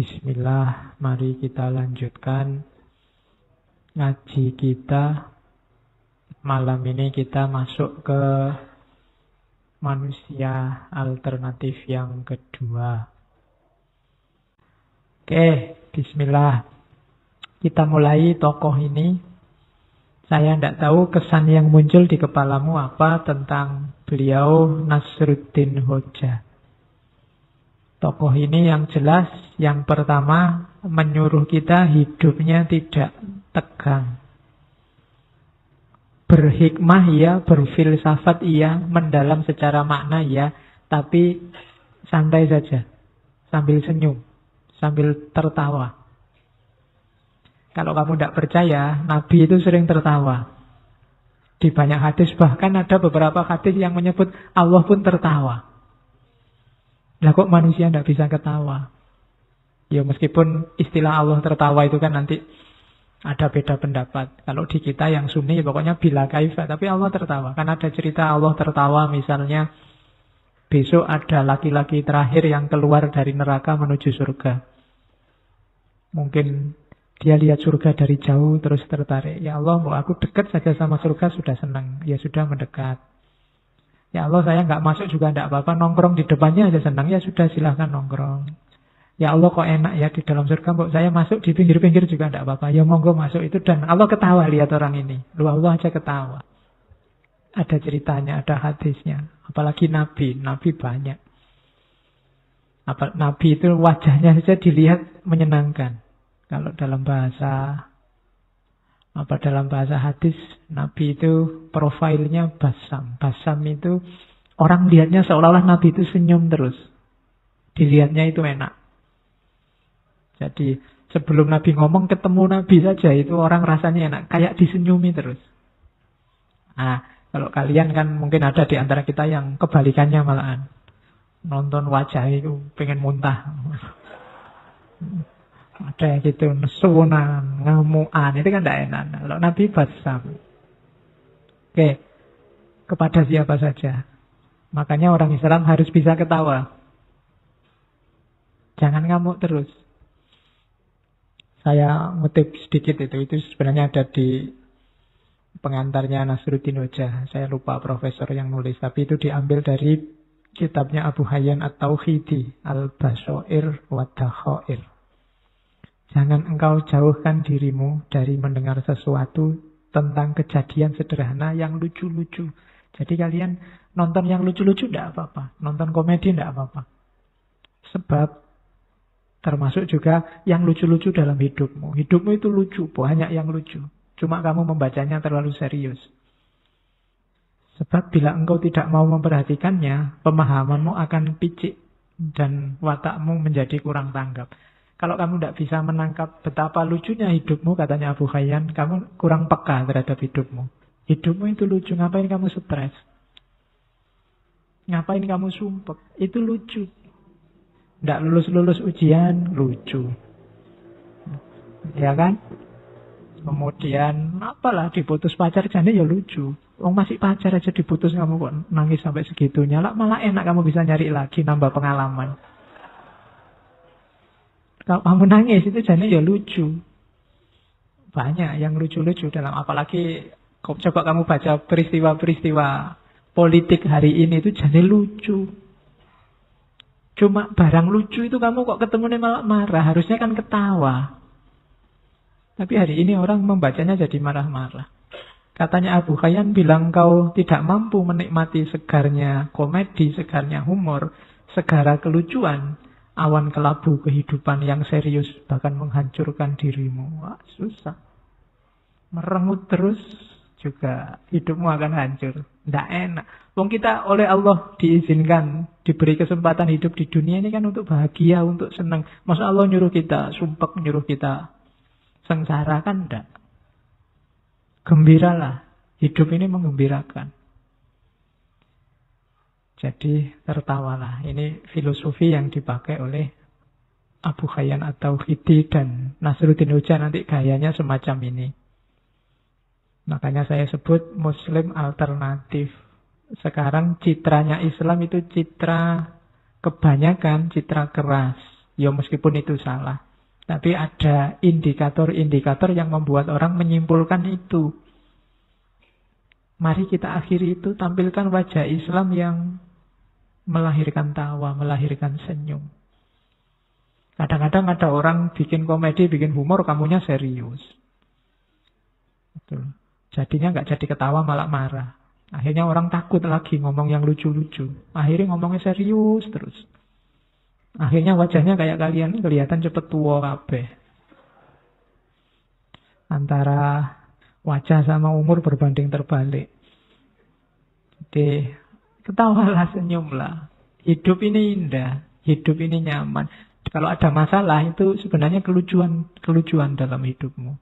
Bismillah, mari kita lanjutkan ngaji kita. Malam ini kita masuk ke manusia alternatif yang kedua. Oke, bismillah. Kita mulai tokoh ini. Saya tidak tahu kesan yang muncul di kepalamu apa tentang beliau Nasruddin Hoja. Tokoh ini yang jelas, yang pertama menyuruh kita hidupnya tidak tegang. Berhikmah ya, berfilsafat iya, mendalam secara makna ya, tapi santai saja, sambil senyum, sambil tertawa. Kalau kamu tidak percaya, Nabi itu sering tertawa. Di banyak hadis, bahkan ada beberapa hadis yang menyebut Allah pun tertawa. Lah kok manusia tidak bisa ketawa? Ya meskipun istilah Allah tertawa itu kan nanti ada beda pendapat. Kalau di kita yang Sunni pokoknya bila kaifa, tapi Allah tertawa. Kan ada cerita Allah tertawa misalnya besok ada laki-laki terakhir yang keluar dari neraka menuju surga. Mungkin dia lihat surga dari jauh terus tertarik. Ya Allah, mau aku dekat saja sama surga sudah senang. Ya sudah mendekat. Ya Allah, saya nggak masuk juga tidak apa-apa. Nongkrong di depannya aja senang. Ya sudah, silahkan nongkrong. Ya Allah, kok enak ya di dalam surga. Mbok saya masuk di pinggir-pinggir juga tidak apa-apa. Ya monggo masuk itu. Dan Allah ketawa lihat orang ini. Lu Allah aja ketawa. Ada ceritanya, ada hadisnya. Apalagi Nabi. Nabi banyak. Nabi itu wajahnya saja dilihat menyenangkan. Kalau dalam bahasa hadis, Nabi itu profilnya basam. Basam itu orang lihatnya seolah-olah Nabi itu senyum terus. Dilihatnya itu enak. Jadi sebelum Nabi ngomong, ketemu Nabi saja itu orang rasanya enak. Kayak disenyumi terus. Nah, kalau kalian kan mungkin ada di antara kita yang kebalikannya malahan. Nonton wajah itu pengen muntah. Ada gitu, nesunan, ngamuan, itu kan tidak enak. Kalau Nabi basam. Oke, kepada siapa saja. Makanya orang Islam harus bisa ketawa. Jangan ngamuk terus. Saya ngutip sedikit itu sebenarnya ada di pengantarnya Nasruddin Hoja. Saya lupa profesor yang nulis, tapi itu diambil dari kitabnya Abu Hayyan At-Tauhidi, Al-Basair wa Dakhair. Jangan engkau jauhkan dirimu dari mendengar sesuatu tentang kejadian sederhana yang lucu-lucu. Jadi kalian nonton yang lucu-lucu tidak apa-apa. Nonton komedi tidak apa-apa. Sebab termasuk juga yang lucu-lucu dalam hidupmu. Hidupmu itu lucu, banyak yang lucu. Cuma kamu membacanya terlalu serius. Sebab bila engkau tidak mau memperhatikannya, pemahamanmu akan picik dan watakmu menjadi kurang tanggap. Kalau kamu tidak bisa menangkap betapa lucunya hidupmu, katanya Abu Hayyan, kamu kurang peka terhadap hidupmu. Hidupmu itu lucu, ngapain kamu stres? Ngapain kamu sumpek? Itu lucu. Tidak lulus-lulus ujian, lucu. Ya kan? Kemudian, apalah diputus pacar, jadi ya lucu. Oh, masih pacar aja diputus, kamu kok nangis sampai segitunya. Malah enak kamu bisa nyari lagi, nambah pengalaman. Kalau kamu nangis itu jadi ya lucu. Banyak yang lucu-lucu dalam, apalagi coba kamu baca peristiwa-peristiwa politik hari ini itu jadi lucu. Cuma barang lucu itu kamu kok ketemunya malah marah, harusnya kan ketawa. Tapi hari ini orang membacanya jadi marah-marah. Katanya Abu Hayyan bilang kau tidak mampu menikmati segarnya komedi, segarnya humor, segara kelucuan. Awan kelabu kehidupan yang serius bahkan menghancurkan dirimu. Wah, susah. Merengut terus juga hidupmu akan hancur. Tidak enak. Wong kita oleh Allah diizinkan, diberi kesempatan hidup di dunia ini kan untuk bahagia, untuk senang. Masa Allah nyuruh kita sumpek, nyuruh kita sengsara, kan enggak. Gembiralah. Hidup ini menggembirakan. Jadi tertawalah. Ini filosofi yang dipakai oleh Abu Hayyan At-Tauhidi dan Nasruddin Hoja nanti gayanya semacam ini. Makanya saya sebut Muslim alternatif. Sekarang citranya Islam itu citra kebanyakan citra keras. Ya meskipun itu salah. Tapi ada indikator-indikator yang membuat orang menyimpulkan itu. Mari kita akhiri itu, tampilkan wajah Islam yang melahirkan tawa, melahirkan senyum. Kadang-kadang ada orang bikin komedi, bikin humor, kamunya serius. Betul. Jadinya nggak jadi ketawa, malah marah. Akhirnya orang takut lagi ngomong yang lucu-lucu. Akhirnya ngomongnya serius terus. Akhirnya wajahnya kayak kalian, kelihatan cepet tua kabeh. Antara wajah sama umur berbanding terbalik. Jadi ketawalah, senyumlah. Hidup ini indah, hidup ini nyaman. Kalau ada masalah itu sebenarnya kelucuan dalam hidupmu.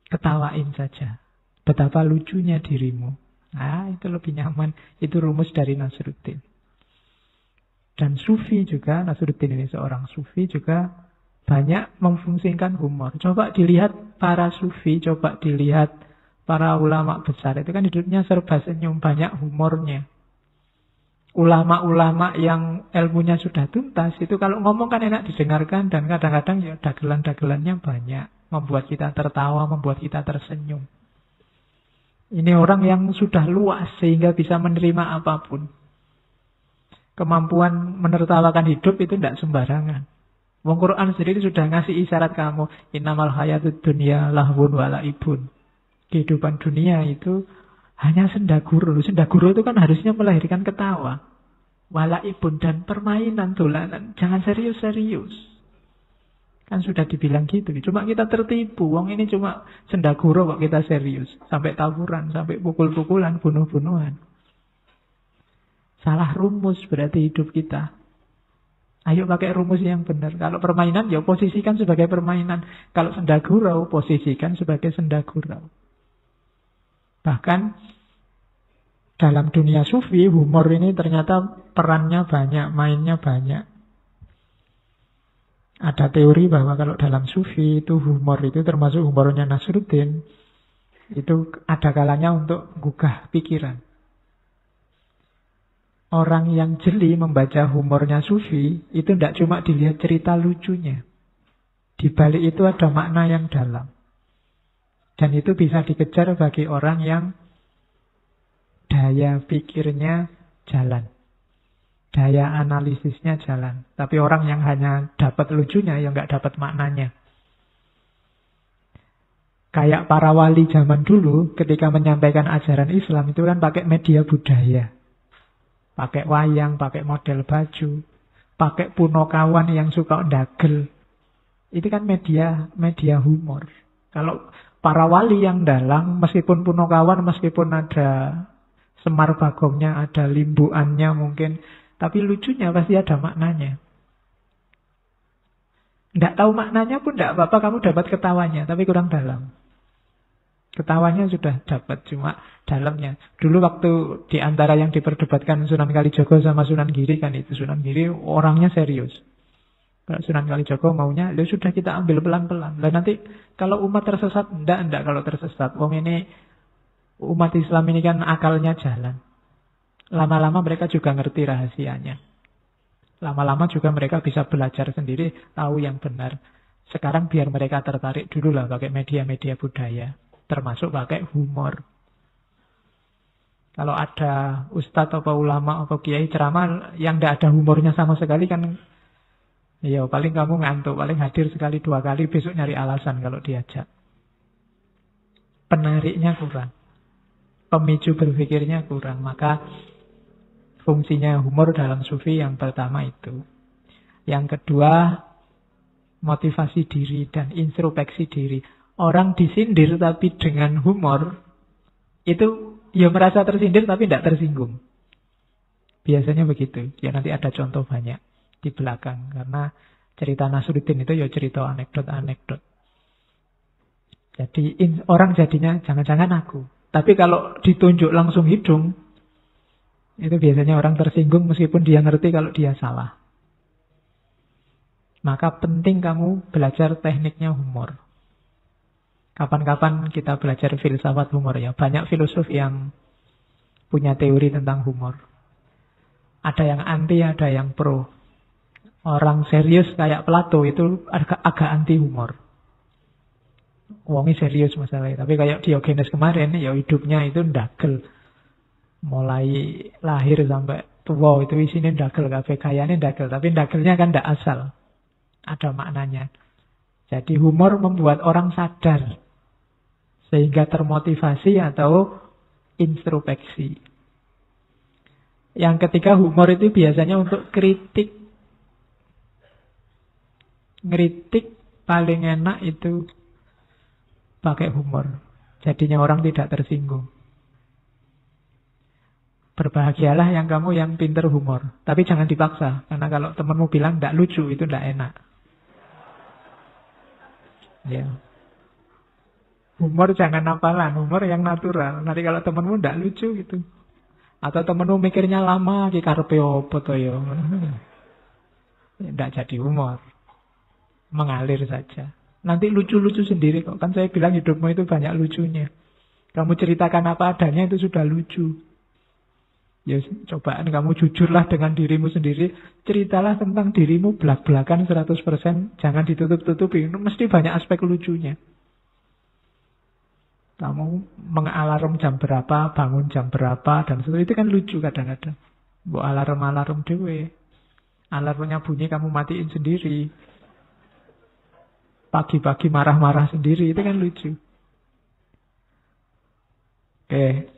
Ketawain saja. Betapa lucunya dirimu. Nah, itu lebih nyaman. Itu rumus dari Nasruddin. Dan Sufi juga, Nasruddin ini seorang Sufi juga banyak memfungsikan humor. Coba dilihat para Sufi, coba dilihat para ulama besar. Itu kan hidupnya serba senyum, banyak humornya. Ulama-ulama yang ilmunya sudah tuntas, itu kalau ngomong kan enak didengarkan. Dan kadang-kadang ya dagelan-dagelannya banyak. Membuat kita tertawa, membuat kita tersenyum. Ini orang yang sudah luas sehingga bisa menerima apapun. Kemampuan menertawakan hidup itu tidak sembarangan. Wong Quran sendiri sudah ngasih isyarat kamu. Innamal hayatud dunya lahwun wa la'ibun. Kehidupan dunia itu hanya senda guru. Senda guru itu kan harusnya melahirkan ketawa. Wala'ibun dan permainan, dolanan. Jangan serius-serius. Kan sudah dibilang gitu. Cuma kita tertipu. Wong ini cuma senda guru kok kita serius. Sampai tawuran, sampai pukul-pukulan, bunuh-bunuhan. Salah rumus berarti hidup kita. Ayo pakai rumus yang benar. Kalau permainan, ya posisikan sebagai permainan. Kalau senda gurau, posisikan sebagai senda gurau. Bahkan dalam dunia sufi, humor ini ternyata perannya banyak, mainnya banyak. Ada teori bahwa kalau dalam sufi itu humor itu termasuk humornya Nasruddin. Itu ada kalanya untuk gugah pikiran. Orang yang jeli membaca humornya Sufi, itu tidak cuma dilihat cerita lucunya. Di balik itu ada makna yang dalam. Dan itu bisa dikejar bagi orang yang daya pikirnya jalan. Daya analisisnya jalan. Tapi orang yang hanya dapat lucunya, yang nggak dapat maknanya. Kayak para wali zaman dulu, ketika menyampaikan ajaran Islam, itu kan pakai media budaya. Pakai wayang, pakai model baju, pakai punokawan yang suka ndagel. Itu kan media humor. Kalau para wali yang dalang, meskipun punokawan, meskipun ada semar bagongnya, ada limbuannya mungkin, tapi lucunya pasti ada maknanya. Nggak tahu maknanya pun nggak apa-apa, kamu dapat ketawanya, tapi kurang dalam. Ketawanya sudah dapat, cuma dalamnya. Dulu waktu di antara yang diperdebatkan Sunan Kalijogo sama Sunan Giri kan itu. Sunan Giri orangnya serius. Kalau Sunan Kalijogo maunya, ya sudah kita ambil pelan-pelan. Dan nanti kalau umat tersesat, enggak kalau tersesat. Wong ini, umat Islam ini kan akalnya jalan. Lama-lama mereka juga ngerti rahasianya. Lama-lama juga mereka bisa belajar sendiri, tahu yang benar. Sekarang biar mereka tertarik dulu lah pakai media-media budaya. Termasuk pakai humor. Kalau ada ustadz atau ulama atau kiai ceramah yang tidak ada humornya sama sekali kan, ya paling kamu ngantuk, paling hadir sekali 2 kali, besok nyari alasan kalau diajak. Penariknya kurang. Pemicu berpikirnya kurang. Maka fungsinya humor dalam sufi yang pertama itu. Yang kedua, motivasi diri dan introspeksi diri. Orang disindir tapi dengan humor, itu ya merasa tersindir tapi tidak tersinggung. Biasanya begitu. Ya nanti ada contoh banyak di belakang. Karena cerita Nasruddin itu ya cerita anekdot-anekdot. Jadi orang jadinya jangan-jangan aku. Tapi kalau ditunjuk langsung hidung, itu biasanya orang tersinggung meskipun dia ngerti kalau dia salah. Maka penting kamu belajar tekniknya humor. Kapan-kapan kita belajar filsafat humor ya. Banyak filosof yang punya teori tentang humor. Ada yang anti, ada yang pro. Orang serius kayak Plato itu agak anti humor. Wongnya serius masalahnya. Tapi kayak Diogenes kemarin, ya hidupnya itu ndagel. Mulai lahir sampai tua itu isinya ndagel. Kabeh gayane ndagel. Tapi ndagelnya kan ndak asal. Ada maknanya. Jadi humor membuat orang sadar. Sehingga termotivasi atau introspeksi. Yang ketiga, humor itu biasanya untuk kritik. Ngeritik paling enak itu pakai humor. Jadinya orang tidak tersinggung. Berbahagialah yang kamu yang pinter humor. Tapi jangan dipaksa. Karena kalau temanmu bilang tidak lucu, itu tidak enak. Ya. Humor jangan hafalan. Humor yang natural. Nanti kalau temanmu tidak lucu gitu. Atau temanmu mikirnya lama, ki karepe opo to ya. Tidak jadi humor. Mengalir saja. Nanti lucu-lucu sendiri kok. Kan saya bilang hidupmu itu banyak lucunya. Kamu ceritakan apa adanya itu sudah lucu. Ya cobaan kamu jujurlah dengan dirimu sendiri. Ceritalah tentang dirimu belak-belakan 100%. Jangan ditutup-tutupi. Mesti banyak aspek lucunya. Kamu mengalarm jam berapa, bangun jam berapa, dan seterusnya. Itu kan lucu kadang-kadang. Buat alarm-alarm dewe. Alarmnya bunyi kamu matiin sendiri. Pagi-pagi marah-marah sendiri, itu kan lucu. Oke.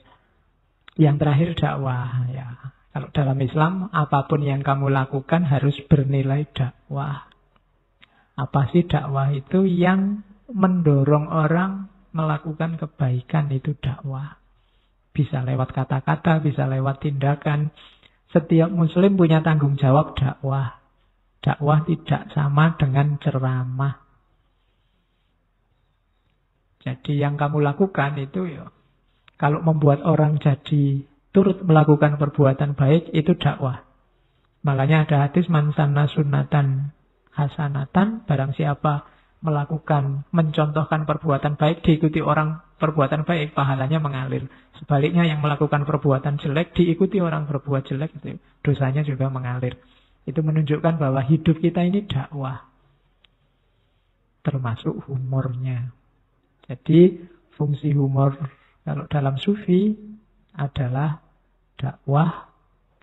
Yang terakhir dakwah. Ya. Kalau dalam Islam, apapun yang kamu lakukan harus bernilai dakwah. Apa sih dakwah itu? Yang mendorong orang melakukan kebaikan, itu dakwah. Bisa lewat kata-kata, bisa lewat tindakan. Setiap muslim punya tanggung jawab dakwah. Dakwah tidak sama dengan ceramah. Jadi yang kamu lakukan itu ya, kalau membuat orang jadi turut melakukan perbuatan baik, itu dakwah. Makanya ada hadis man sanna sunnatan hasanatan, barang siapa melakukan, mencontohkan perbuatan baik, diikuti orang perbuatan baik, pahalanya mengalir. Sebaliknya yang melakukan perbuatan jelek, diikuti orang berbuat jelek, itu dosanya juga mengalir. Itu menunjukkan bahwa hidup kita ini dakwah. Termasuk humornya. Jadi fungsi humor kalau dalam sufi adalah dakwah,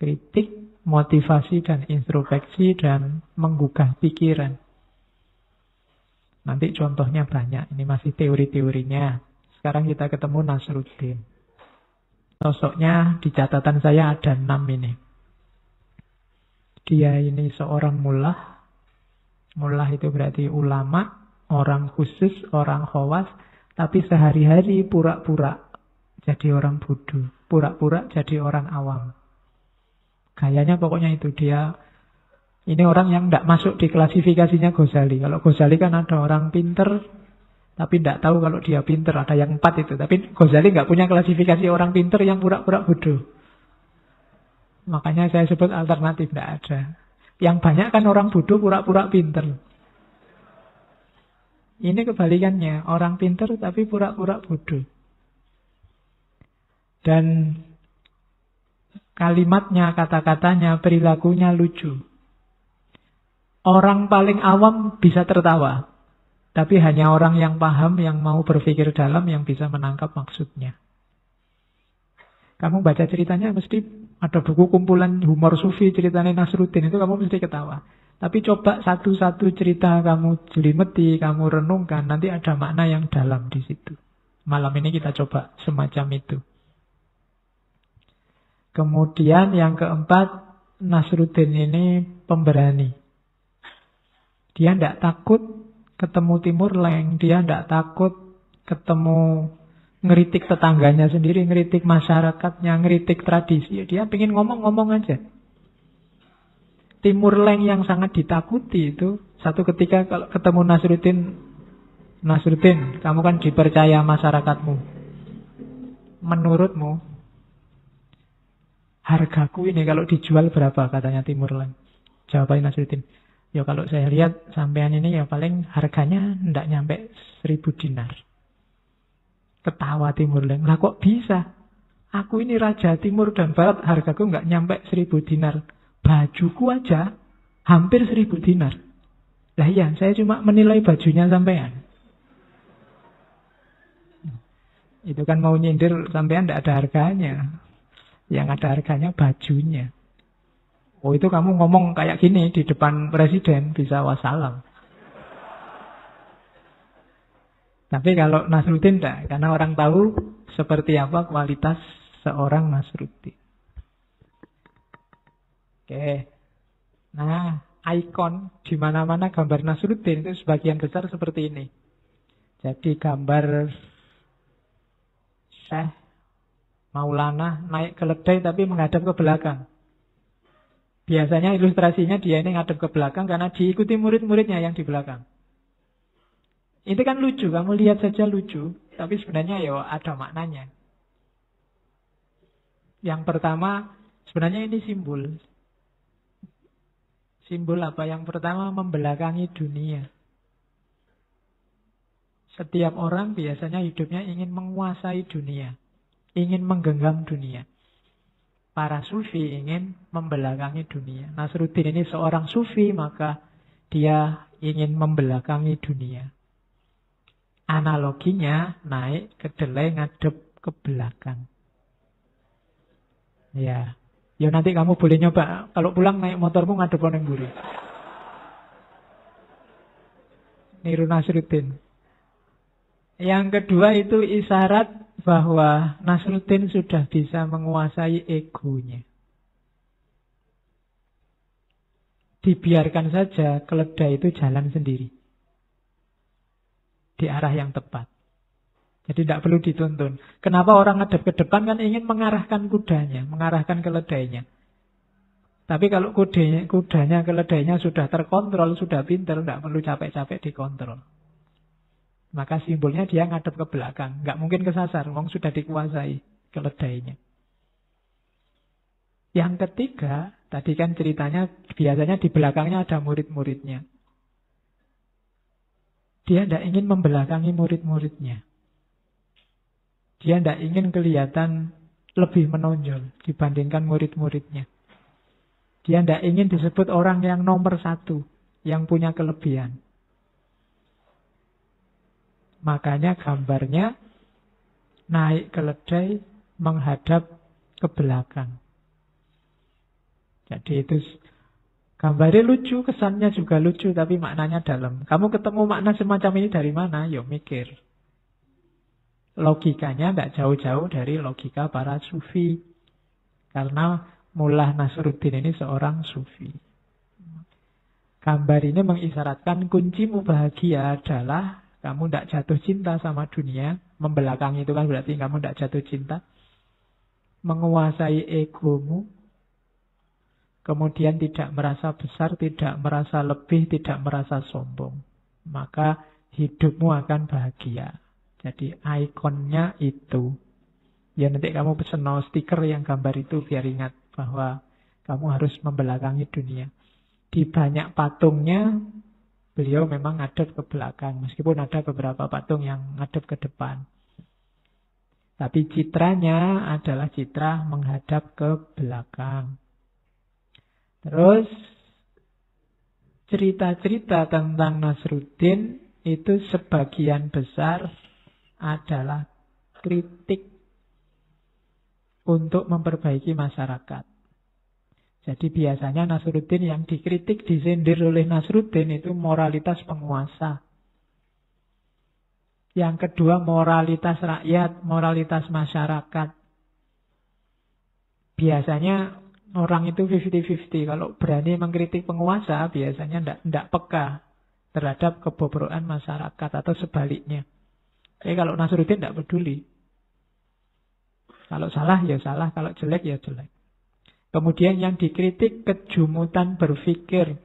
kritik, motivasi dan introspeksi dan menggugah pikiran. Nanti contohnya banyak. Ini masih teori-teorinya. Sekarang kita ketemu Nasruddin. Sosoknya di catatan saya ada 6 ini. Dia ini seorang mullah. Mullah itu berarti ulama, orang khusus, orang khawas. Tapi sehari-hari pura-pura jadi orang bodoh. Pura-pura jadi orang awam. Gayanya pokoknya itu. Dia ini orang yang tidak masuk di klasifikasinya Ghazali. Kalau Ghazali kan ada orang pinter, tapi tidak tahu kalau dia pinter. Ada yang 4 itu. Tapi Ghazali nggak punya klasifikasi orang pinter yang pura-pura bodoh. Makanya saya sebut alternatif, tidak ada. Yang banyak kan orang bodoh pura-pura pinter. Ini kebalikannya, orang pintar tapi pura-pura bodoh. Dan kalimatnya, kata-katanya, perilakunya lucu. Orang paling awam bisa tertawa. Tapi hanya orang yang paham, yang mau berpikir dalam, yang bisa menangkap maksudnya. Kamu baca ceritanya mesti ada buku kumpulan humor sufi ceritanya Nasruddin, itu kamu mesti ketawa. Tapi coba satu-satu cerita kamu jelimeti, kamu renungkan, nanti ada makna yang dalam di situ. Malam ini kita coba semacam itu. Kemudian yang keempat, Nasruddin ini pemberani. Dia tidak takut ketemu Timur Leng, dia tidak takut ketemu ngeritik tetangganya sendiri, ngeritik masyarakatnya, ngeritik tradisi. Dia pengen ngomong-ngomong aja. Timur Leng yang sangat ditakuti itu, satu ketika kalau ketemu Nasruddin, kamu kan dipercaya masyarakatmu. Menurutmu, hargaku ini kalau dijual berapa, katanya Timur Leng. Jawabannya Nasruddin, ya kalau saya lihat sampean ini ya paling harganya tidak nyampe 1000 dinar. Ketawa Timur Leng, lah kok bisa? Aku ini raja Timur dan Barat, hargaku nggak nyampe 1000 dinar. Bajuku aja Hampir 1.000 dinar. Lah iya, saya cuma menilai bajunya sampean. Itu kan mau nyindir sampean tidak ada harganya. Yang ada harganya bajunya. Oh itu kamu ngomong kayak gini di depan presiden, bisa wassalam. Tapi kalau Nasruddin tidak, karena orang tahu seperti apa kualitas seorang Nasruddin. Oke. Nah, ikon di mana-mana gambar Nasruddin itu sebagian besar seperti ini. Jadi gambar Syekh Maulana naik keledai tapi menghadap ke belakang. Biasanya ilustrasinya dia ini ngadep ke belakang karena diikuti murid-muridnya yang di belakang. Itu kan lucu, kamu lihat saja lucu. Tapi sebenarnya ya ada maknanya. Yang pertama, sebenarnya ini simbol. Simbol apa? Yang pertama, membelakangi dunia. Setiap orang biasanya hidupnya ingin menguasai dunia. Ingin menggenggam dunia. Para sufi ingin membelakangi dunia. Nasruddin ini seorang sufi, maka dia ingin membelakangi dunia. Analoginya naik kedelai ngadep ke belakang. Ya, ya nanti kamu boleh nyoba. Kalau pulang naik motormu ngadep nang mburi. Niru Nasruddin. Yang kedua itu isyarat bahwa Nasruddin sudah bisa menguasai egonya. Dibiarkan saja keledai itu jalan sendiri. Di arah yang tepat. Jadi tidak perlu dituntun. Kenapa orang ngadep ke depan kan ingin mengarahkan kudanya, mengarahkan keledainya. Tapi kalau kudanya, keledainya sudah terkontrol, sudah pintar, tidak perlu capek-capek dikontrol. Maka simbolnya dia ngadep ke belakang. Nggak mungkin kesasar, wong sudah dikuasai keledainya. Yang ketiga, tadi kan ceritanya biasanya di belakangnya ada murid-muridnya. Dia tidak ingin membelakangi murid-muridnya. Dia tidak ingin kelihatan lebih menonjol dibandingkan murid-muridnya. Dia tidak ingin disebut orang yang nomor satu, yang punya kelebihan. Makanya gambarnya naik keledai menghadap ke belakang. Jadi itu gambarnya lucu, kesannya juga lucu, tapi maknanya dalam. Kamu ketemu makna semacam ini dari mana? Yo mikir. Logikanya tidak jauh-jauh dari logika para sufi. Karena Mullah Nasruddin ini seorang sufi. Gambar ini mengisyaratkan kuncimu bahagia adalah kamu tidak jatuh cinta sama dunia. Membelakangi itu kan berarti kamu tidak jatuh cinta. Menguasai egomu. Kemudian tidak merasa besar, tidak merasa lebih, tidak merasa sombong. Maka hidupmu akan bahagia. Jadi ikonnya itu. Ya nanti kamu pesen stiker yang gambar itu biar ingat bahwa kamu harus membelakangi dunia. Di banyak patungnya beliau memang ngadep ke belakang. Meskipun ada beberapa patung yang ngadep ke depan. Tapi citranya adalah citra menghadap ke belakang. Terus cerita-cerita tentang Nasruddin itu sebagian besar adalah kritik untuk memperbaiki masyarakat. Jadi biasanya Nasruddin yang dikritik, disindir oleh Nasruddin itu moralitas penguasa. Yang kedua moralitas rakyat, moralitas masyarakat. Biasanya orang itu 50-50. Kalau berani mengkritik penguasa, biasanya tidak peka terhadap kebobrokan masyarakat atau sebaliknya. Jadi kalau Nasruddin tidak peduli. Kalau salah ya salah, kalau jelek ya jelek. Kemudian yang dikritik kejumutan berpikir.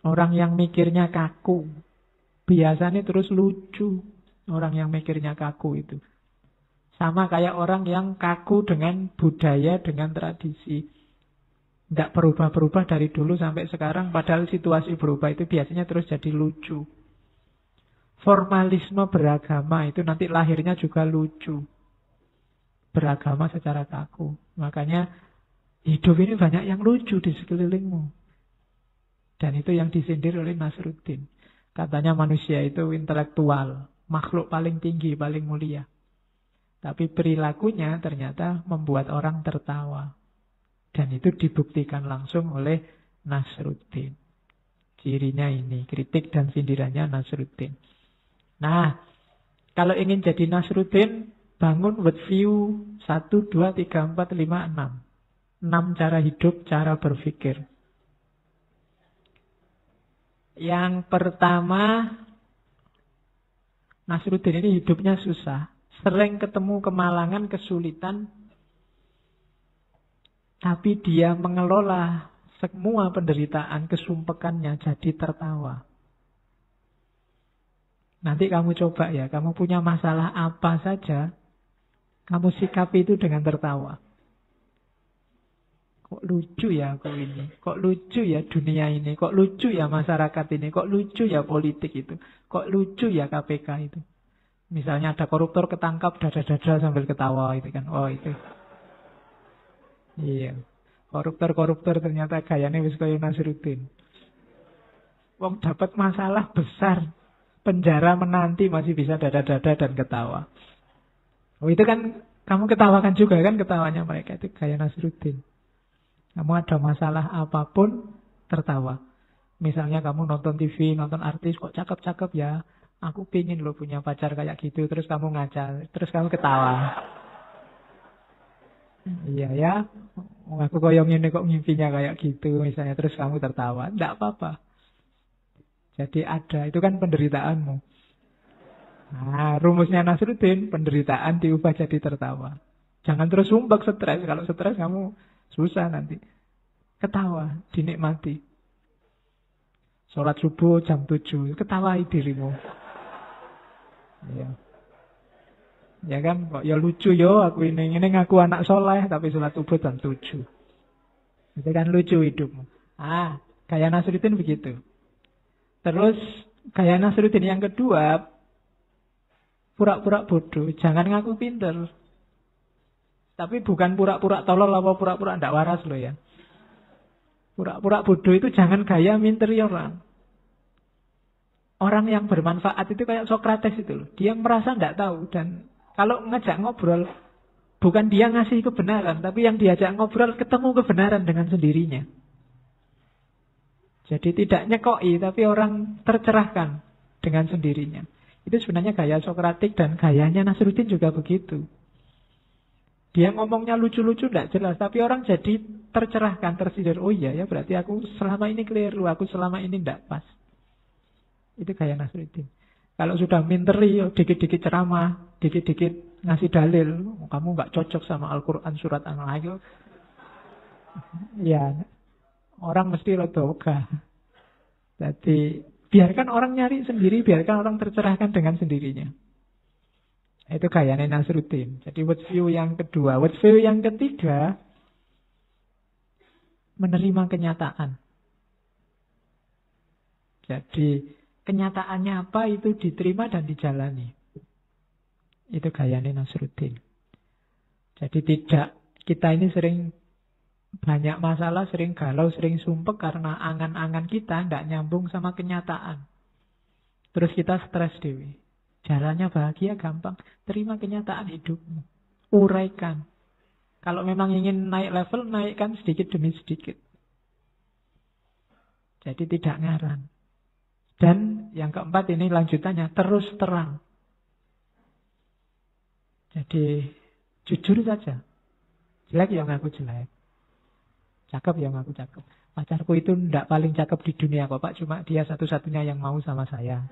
Orang yang mikirnya kaku. Biasanya terus lucu. Orang yang mikirnya kaku itu. Sama kayak orang yang kaku dengan budaya, dengan tradisi. Tidak berubah-berubah dari dulu sampai sekarang. Padahal situasi berubah itu biasanya terus jadi lucu. Formalisme beragama itu nanti lahirnya juga lucu. Beragama secara kaku. Makanya hidup ini banyak yang lucu di sekelilingmu. Dan itu yang disindir oleh Nasruddin. Katanya manusia itu intelektual, makhluk paling tinggi, paling mulia. Tapi perilakunya ternyata membuat orang tertawa. Dan itu dibuktikan langsung oleh Nasruddin. Cirinya ini, kritik dan sindirannya Nasruddin. Nah, kalau ingin jadi Nasruddin, bangun worldview 1, 2, 3, 4, 5, 6. 6 cara hidup, cara berpikir. Yang pertama, Nasruddin ini hidupnya susah. Sering ketemu kemalangan, kesulitan. Tapi dia mengelola semua penderitaan, kesumpekannya jadi tertawa. Nanti kamu coba ya, kamu punya masalah apa saja, kamu sikapi itu dengan tertawa. Kok lucu ya aku ini, kok lucu ya dunia ini, kok lucu ya masyarakat ini, kok lucu ya politik itu, kok lucu ya KPK itu. Misalnya ada koruptor ketangkap, dada-dada sambil ketawa itu kan, oh itu. Iya, koruptor ternyata gayanya wis kaya Nasruddin. Wong dapat masalah besar, penjara menanti masih bisa dada-dada dan ketawa. Oh itu kan kamu ketawakan juga kan ketawanya mereka, itu gaya Nasruddin. Kamu ada masalah apapun tertawa. Misalnya kamu nonton TV, nonton artis, kok cakep-cakep ya. Aku pingin lo punya pacar kayak gitu. Terus kamu ngaca, terus kamu ketawa. Iya ya, aku koyong ini kok mimpinya kayak gitu. Misalnya terus kamu tertawa. Tidak apa-apa. Jadi ada, itu kan penderitaanmu. Nah, rumusnya Nasruddin, penderitaan diubah jadi tertawa. Jangan terus sumbak stres. Kalau stres kamu susah nanti. Ketawa, dinikmati. Sholat subuh jam 7, ketawai dirimu. Ya. Ya kan, kok ya lucu yo aku ini ngaku anak soleh tapi sholat subuh jam 7. Itu kan lucu hidupmu. Ah, gaya Nasruddin begitu. Terus gaya Nasruddin yang kedua, pura-pura bodoh, jangan ngaku pinter. Tapi bukan pura-pura tolol apa pura-pura ndak waras loh ya. Pura-pura bodoh itu jangan gaya minteri orang. Orang yang bermanfaat itu kayak Sokrates itu loh. Dia merasa ndak tahu dan kalau ngajak ngobrol bukan dia ngasih kebenaran, tapi yang diajak ngobrol ketemu kebenaran dengan sendirinya. Jadi tidak nyekoi, tapi orang tercerahkan dengan sendirinya. Itu sebenarnya gaya Sokratik dan gayanya Nasruddin juga begitu. Dia ngomongnya lucu-lucu tidak jelas, tapi orang jadi tercerahkan, tersindir. Oh iya ya, berarti aku selama ini keliru, aku selama ini tidak pas. Itu gaya Nasruddin. Kalau sudah minteri, dikit-dikit ceramah, dikit-dikit ngasih dalil, kamu nggak cocok sama Al-Quran surat An-Nahl. Ya, orang mesti lodoga. Jadi biarkan orang nyari sendiri, biarkan orang tercerahkan dengan sendirinya. Itu gayanya Nasruddin. Jadi worldview yang kedua. Worldview yang ketiga, menerima kenyataan. Jadi kenyataannya apa itu diterima dan dijalani. Itu gayanya Nasruddin. Jadi tidak, kita ini sering banyak masalah, sering galau, sering sumpek karena angan-angan kita tidak nyambung sama kenyataan. Terus kita stres dewi. Jalannya bahagia gampang. Terima kenyataan hidupmu. Uraikan. Kalau memang ingin naik level, naikkan sedikit demi sedikit. Jadi tidak ngarang. Dan yang keempat ini lanjutannya, terus terang. Jadi jujur saja. Jelek yang aku jelek. Cakep yang aku cakep. Pacarku itu tidak paling cakep di dunia kok Pak. Cuma dia satu-satunya yang mau sama saya.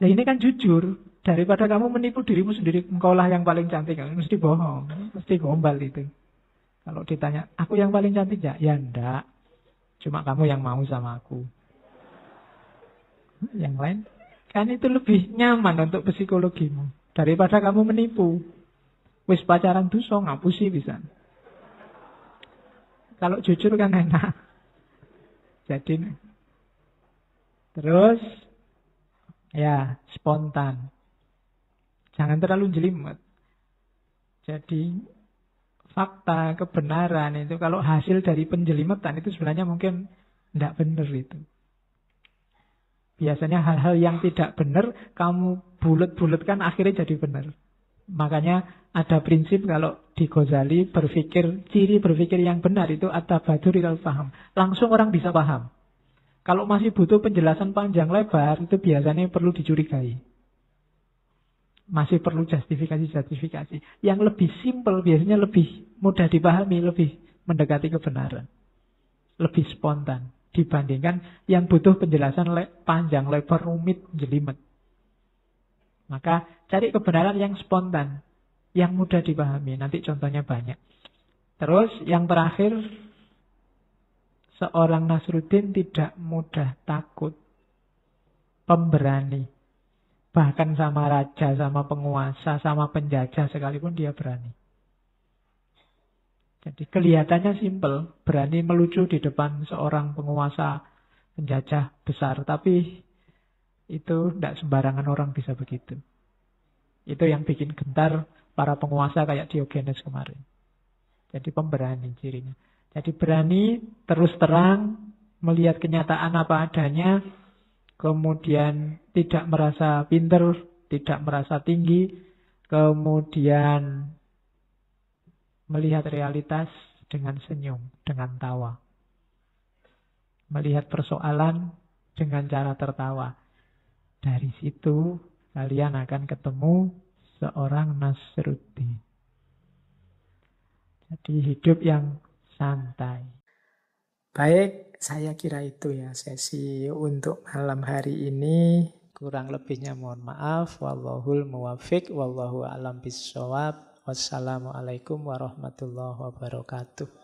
Nah ini kan jujur. Daripada kamu menipu dirimu sendiri, engkaulah yang paling cantik. Mesti bohong. Mesti gombal itu. Kalau ditanya, aku yang paling cantik ya? Ya enggak. Cuma kamu yang mau sama aku. Yang lain. Kan itu lebih nyaman untuk psikologimu. Daripada kamu menipu. Wis pacaran dosa, ngapusi bisa. Kalau jujur kan enak. Jadi terus ya spontan. Jangan terlalu jelimet. Jadi fakta, kebenaran itu kalau hasil dari penjelimetan itu sebenarnya mungkin Tidak benar itu. Biasanya hal-hal yang tidak benar kamu bulet-buletkan akhirnya jadi benar. Makanya ada prinsip kalau di Ghazali ciri berpikir yang benar itu at-tabadur ilal faham. Langsung orang bisa paham. Kalau masih butuh penjelasan panjang lebar itu biasanya perlu dicurigai. Masih perlu justifikasi. Yang lebih simpel biasanya lebih mudah dipahami, lebih mendekati kebenaran. Lebih spontan dibandingkan yang butuh penjelasan panjang, lebar, rumit, jelimet. Maka cari kebenaran yang spontan, yang mudah dipahami. Nanti contohnya banyak. Terus yang terakhir, seorang Nasruddin tidak mudah takut. Pemberani. Bahkan sama raja, sama penguasa, sama penjajah sekalipun dia berani. Jadi kelihatannya simpel, berani melucu di depan seorang penguasa penjajah besar. Tapi itu tidak sembarangan orang bisa begitu. Itu yang bikin gentar para penguasa kayak Diogenes kemarin. Jadi pemberani cirinya. Jadi berani, terus terang, melihat kenyataan apa adanya, kemudian tidak merasa pinter, tidak merasa tinggi, kemudian melihat realitas dengan senyum, dengan tawa. Melihat persoalan dengan cara tertawa. Dari situ kalian akan ketemu seorang Nasruddin. Jadi hidup yang santai. Baik, saya kira itu ya sesi untuk malam hari ini. Kurang lebihnya mohon maaf. Wallahul muwafiq, wallahu a'lam bishawab. Wassalamualaikum warahmatullahi wabarakatuh.